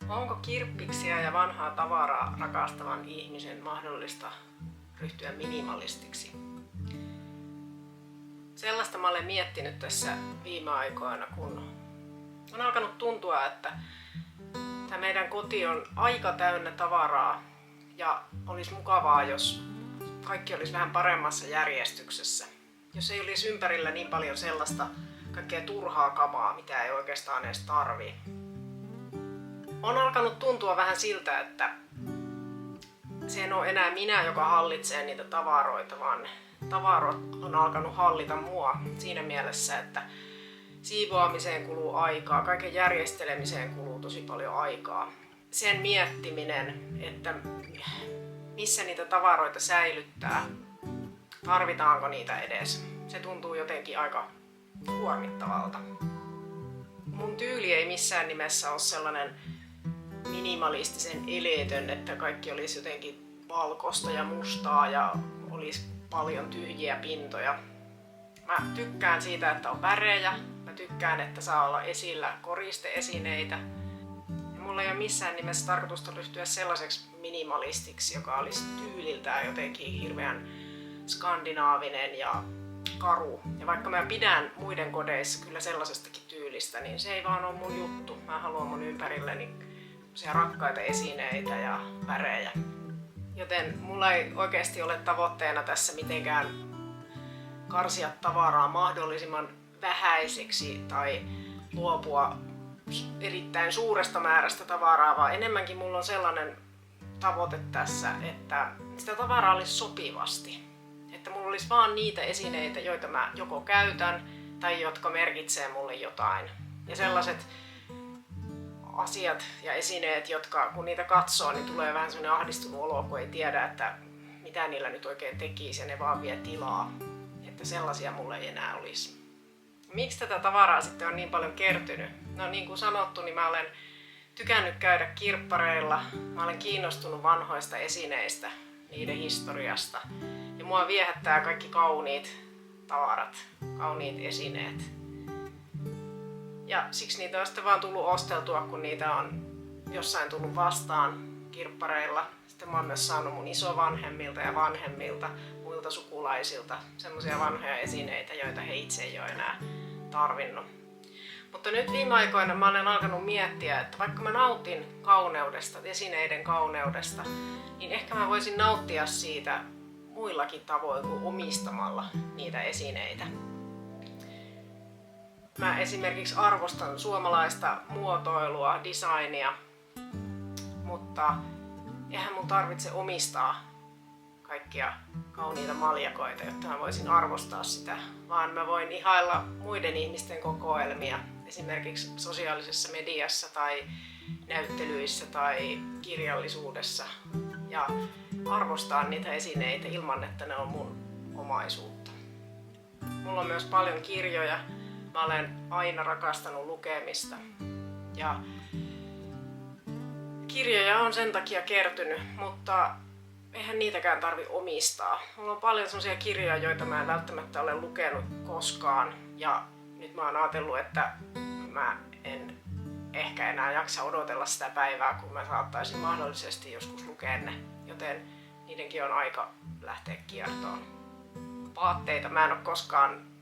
Onko kirppiksiä ja vanhaa tavaraa rakastavan ihmisen mahdollista ryhtyä minimalistiksi? Sellaista mä olen miettinyt tässä viime aikoina, kun on alkanut tuntua, että tämä meidän koti on aika täynnä tavaraa ja olisi mukavaa, jos kaikki olisi vähän paremmassa järjestyksessä. Jos ei olisi ympärillä niin paljon sellaista kaikkea turhaa kamaa, mitä ei oikeastaan edes tarvii. On alkanut tuntua vähän siltä, että se ei ole enää minä, joka hallitsee niitä tavaroita, vaan tavarat on alkanut hallita mua siinä mielessä, että siivoamiseen kuluu aikaa, kaiken järjestelemiseen kuluu tosi paljon aikaa. Sen miettiminen, että missä niitä tavaroita säilyttää, tarvitaanko niitä edes, se tuntuu jotenkin aika kuormittavalta. Mun tyyli ei missään nimessä ole sellainen minimalistisen eleetön, että kaikki olisi jotenkin valkoista ja mustaa ja olisi paljon tyhjiä pintoja. Mä tykkään siitä, että on värejä. Mä tykkään, että saa olla esillä koristeesineitä. Ja mulla ei ole missään nimessä tarkoitusta ryhtyä sellaiseksi minimalistiksi, joka olisi tyyliltään jotenkin hirveän skandinaavinen ja karu. Ja vaikka mä pidän muiden kodeissa kyllä sellaisestakin tyylistä, niin se ei vaan ole mun juttu. Mä haluan mun ympärilleni rakkaita esineitä ja värejä. Joten mulla ei oikeasti ole tavoitteena tässä mitenkään karsia tavaraa mahdollisimman vähäiseksi tai luopua erittäin suuresta määrästä tavaraa, vaan enemmänkin mulla on sellainen tavoite tässä, että sitä tavaraa olisi sopivasti. Että mulla olisi vaan niitä esineitä, joita mä joko käytän tai jotka merkitsee mulle jotain. Ja sellaiset asiat ja esineet, jotka kun niitä katsoo, niin tulee vähän sellainen ahdistunut olo, kun ei tiedä, että mitä niillä nyt oikein tekisi ja ne vaan vie tilaa. Että sellaisia mulle ei enää olisi. Miksi tätä tavaraa sitten on niin paljon kertynyt? No niin kuin sanottu, niin mä olen tykännyt käydä kirppareilla. Mä olen kiinnostunut vanhoista esineistä, niiden historiasta. Ja mua viehättää kaikki kauniit tavarat, kauniit esineet. Ja siksi niitä on sitten vaan tullut osteltua, kun niitä on jossain tullut vastaan kirppareilla. Sitten mä oon myös saanut mun isovanhemmilta ja vanhemmilta, muilta sukulaisilta semmoisia vanhoja esineitä, joita he itse ei ole enää tarvinnut. Mutta nyt viime aikoina mä olen alkanut miettiä, että vaikka mä nautin kauneudesta, esineiden kauneudesta, niin ehkä mä voisin nauttia siitä muillakin tavoin kuin omistamalla niitä esineitä. Mä esimerkiksi arvostan suomalaista muotoilua, designia, mutta eihän mun tarvitse omistaa kaikkia kauniita maljakoita, jotta mä voisin arvostaa sitä, vaan mä voin ihailla muiden ihmisten kokoelmia, esimerkiksi sosiaalisessa mediassa tai näyttelyissä tai kirjallisuudessa, ja arvostaa niitä esineitä ilman, että ne on mun omaisuutta. Mulla on myös paljon kirjoja. Mä olen aina rakastanut lukemista ja kirjoja on sen takia kertynyt, mutta eihän niitäkään tarvi omistaa. Mulla on paljon sellaisia kirjoja, joita mä en välttämättä ole lukenut koskaan ja nyt mä oon ajatellut, että mä en ehkä enää jaksa odotella sitä päivää, kun mä saattaisin mahdollisesti joskus lukea ne, joten niidenkin on aika lähteä kiertoon. Vaatteita mä en ole koskaan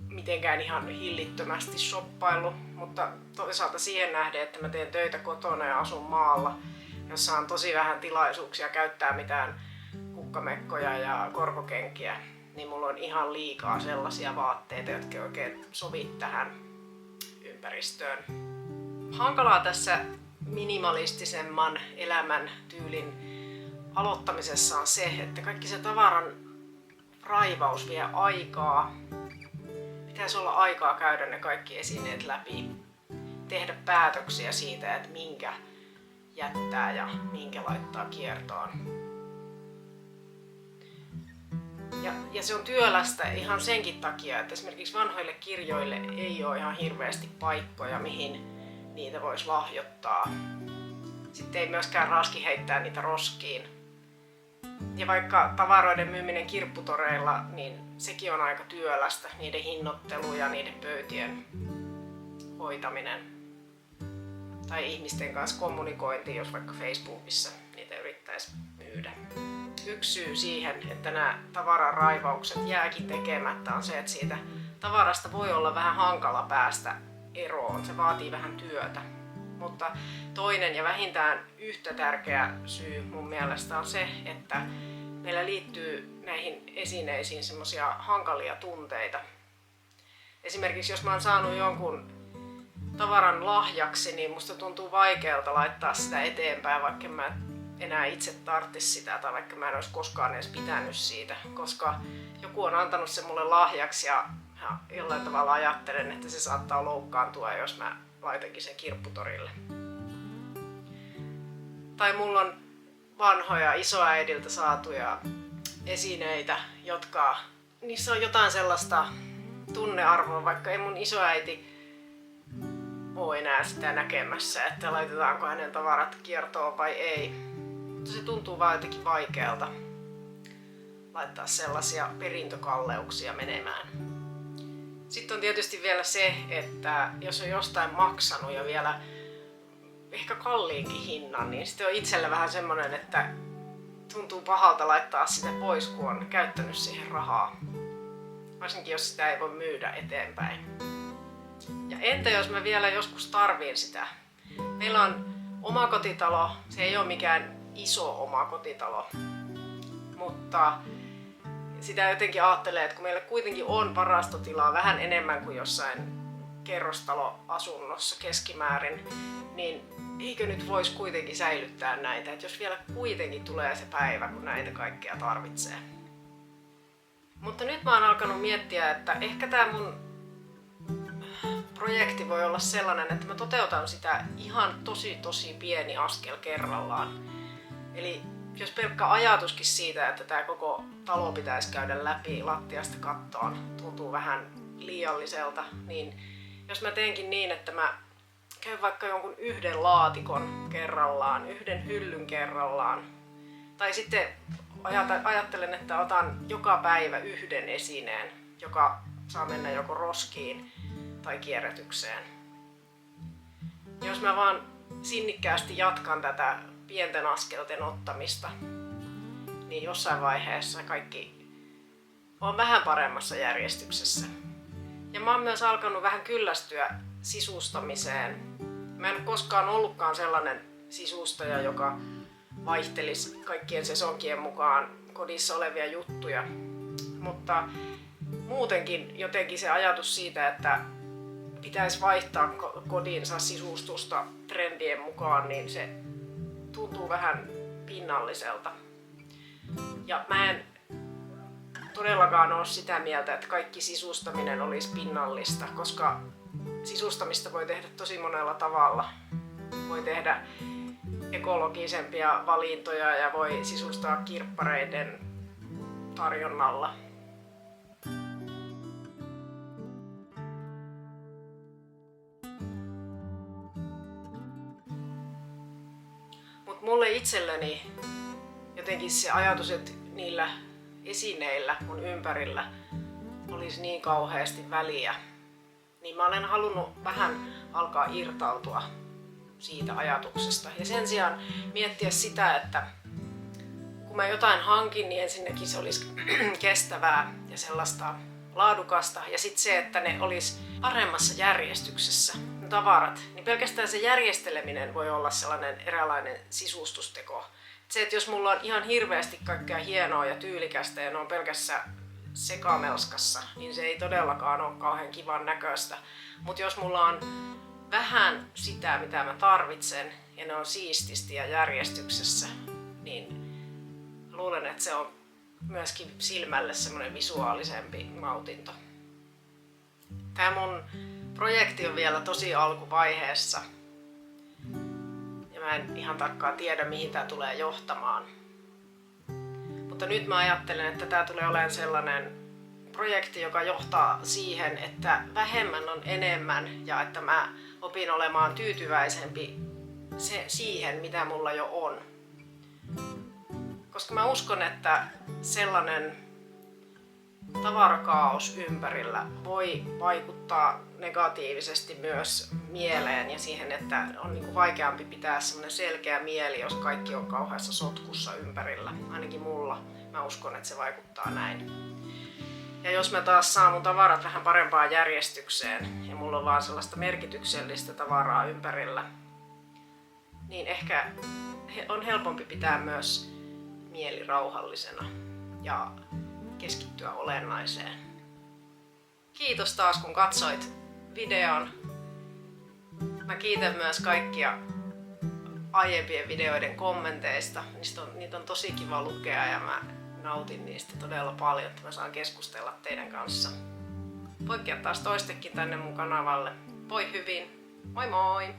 mitenkään ihan hillittömästi shoppaillut, mutta toisaalta siihen nähden, että mä teen töitä kotona ja asun maalla, jossa on tosi vähän tilaisuuksia käyttää mitään kukkamekkoja ja korkokenkiä, niin mulla on ihan liikaa sellaisia vaatteita, jotka oikein sovi tähän ympäristöön. Hankalaa tässä minimalistisemman elämän tyylin aloittamisessa on se, että kaikki se tavaran raivaus vie aikaa. Pitäisi olla aikaa käydä ne kaikki esineet läpi, tehdä päätöksiä siitä, että minkä jättää ja minkä laittaa kiertoon. Ja se on työlästä ihan senkin takia, että esimerkiksi vanhoille kirjoille ei ole ihan hirveästi paikkoja, mihin niitä voisi lahjoittaa. Sitten ei myöskään raski heittää niitä roskiin. Ja vaikka tavaroiden myyminen kirpputoreilla, niin sekin on aika työlästä, niiden hinnoittelu ja niiden pöytien hoitaminen. tai ihmisten kanssa kommunikointiin, jos vaikka Facebookissa niitä yrittäisi myydä. Yksi syy siihen, että nämä tavaran raivaukset jääkin tekemättä, on se, että siitä tavarasta voi olla vähän hankala päästä eroon. Se vaatii vähän työtä. Mutta toinen ja vähintään yhtä tärkeä syy mun mielestä on se, että meillä liittyy näihin esineisiin semmoisia hankalia tunteita. Esimerkiksi jos mä oon saanut jonkun tavaran lahjaksi, niin musta tuntuu vaikealta laittaa sitä eteenpäin, vaikka mä enää itse tarttis sitä tai vaikka mä en olisi koskaan edes pitänyt siitä, koska joku on antanut sen mulle lahjaksi ja jollain tavalla ajattelen, että se saattaa loukkaantua, jos mä laitankin sen kirpputorille. Tai mulla on vanhoja isoäidiltä saatuja esineitä, jotka niissä on jotain sellaista tunnearvoa, vaikka ei mun isoäiti ole enää sitä näkemässä, että laitetaanko hänen tavarat kiertoon vai ei. Mutta se tuntuu vaan jotenkin vaikealta laittaa sellaisia perintökalleuksia menemään. Sitten on tietysti vielä se, että jos on jostain maksanut ja vielä ehkä kalliinkin hinnan, niin sitten on itsellä vähän semmoinen, että tuntuu pahalta laittaa sitä pois, kun on käyttänyt siihen rahaa. Varsinkin jos sitä ei voi myydä eteenpäin. Ja entä jos mä vielä joskus tarviin sitä? Meillä on omakotitalo, se ei ole mikään iso omakotitalo, mutta sitä jotenkin ajattelee, että kun meillä kuitenkin on varastotilaa vähän enemmän kuin jossain kerrostaloasunnossa keskimäärin, niin eikö nyt voisi kuitenkin säilyttää näitä, että jos vielä kuitenkin tulee se päivä, kun näitä kaikkea tarvitsee. Mutta nyt mä oon alkanut miettiä, että ehkä tää mun projekti voi olla sellainen, että mä toteutan sitä ihan tosi pieni askel kerrallaan. Eli jos pelkkä ajatuskin siitä, että tämä koko talo pitäisi käydä läpi lattiasta kattoon, tuntuu vähän liialliselta, niin jos mä teenkin niin, että mä käyn vaikka jonkun yhden laatikon kerrallaan, yhden hyllyn kerrallaan, tai sitten ajattelen, että otan joka päivä yhden esineen, joka saa mennä joko roskiin tai kierrätykseen. Jos mä vaan sinnikkäästi jatkan tätä pienten askelten ottamista, niin jossain vaiheessa kaikki on vähän paremmassa järjestyksessä. Ja mä oon myös alkanut vähän kyllästyä sisustamiseen. Mä en ole koskaan ollutkaan sellainen sisustaja, joka vaihtelisi kaikkien sesonkien mukaan kodissa olevia juttuja. Mutta muutenkin jotenkin se ajatus siitä, että pitäisi vaihtaa kodinsa sisustusta trendien mukaan, niin se tuntuu vähän pinnalliselta. Ja mä en todellakaan ole sitä mieltä, että kaikki sisustaminen olisi pinnallista, koska sisustamista voi tehdä tosi monella tavalla. Voi tehdä ekologisempia valintoja ja voi sisustaa kirppareiden tarjonnalla. Mut mulle itselleni jotenkin se ajatus, että niillä esineillä mun ympärillä olisi niin kauheasti väliä, niin mä olen halunnut vähän alkaa irtautua siitä ajatuksesta. Ja sen sijaan miettiä sitä, että kun mä jotain hankin, niin ensinnäkin se olisi kestävää ja sellaista laadukasta. Ja sitten se, että ne olisi paremmassa järjestyksessä, ne tavarat. Niin pelkästään se järjesteleminen voi olla sellainen eräänlainen sisustusteko. Se, että jos mulla on ihan hirveästi kaikkea hienoa ja tyylikästä ja ne on pelkässä sekamelskassa, niin se ei todellakaan ole kauhean kivan näköistä. Mutta jos mulla on vähän sitä, mitä mä tarvitsen, ja ne on siististi ja järjestyksessä, niin luulen, että se on myöskin silmälle semmoinen visuaalisempi nautinto. Tää mun projekti on vielä tosi alkuvaiheessa. Ja mä en ihan tarkkaan tiedä, mihin tää tulee johtamaan. Mutta nyt mä ajattelen, että tää tulee olemaan sellainen projekti, joka johtaa siihen, että vähemmän on enemmän ja että mä opin olemaan tyytyväisempi siihen, mitä mulla jo on. Koska mä uskon, että sellainen tavarakaos ympärillä voi vaikuttaa negatiivisesti myös mieleen ja siihen, että on niin kuin vaikeampi pitää semmoinen selkeä mieli, jos kaikki on kauheassa sotkussa ympärillä. Ainakin mulla. Mä uskon, että se vaikuttaa näin. Ja jos mä taas saan mun tavarat vähän parempaan järjestykseen ja mulla on vaan sellaista merkityksellistä tavaraa ympärillä, niin ehkä on helpompi pitää myös mieli rauhallisena ja keskittyä olennaiseen. Kiitos taas kun katsoit videon. Mä kiitän myös kaikkia aiempien videoiden kommenteista. Niitä on tosi kiva lukea ja mä nautin niistä todella paljon, että mä saan keskustella teidän kanssa. Poikkea taas toistekin tänne mun kanavalle. Voi hyvin! Moi moi!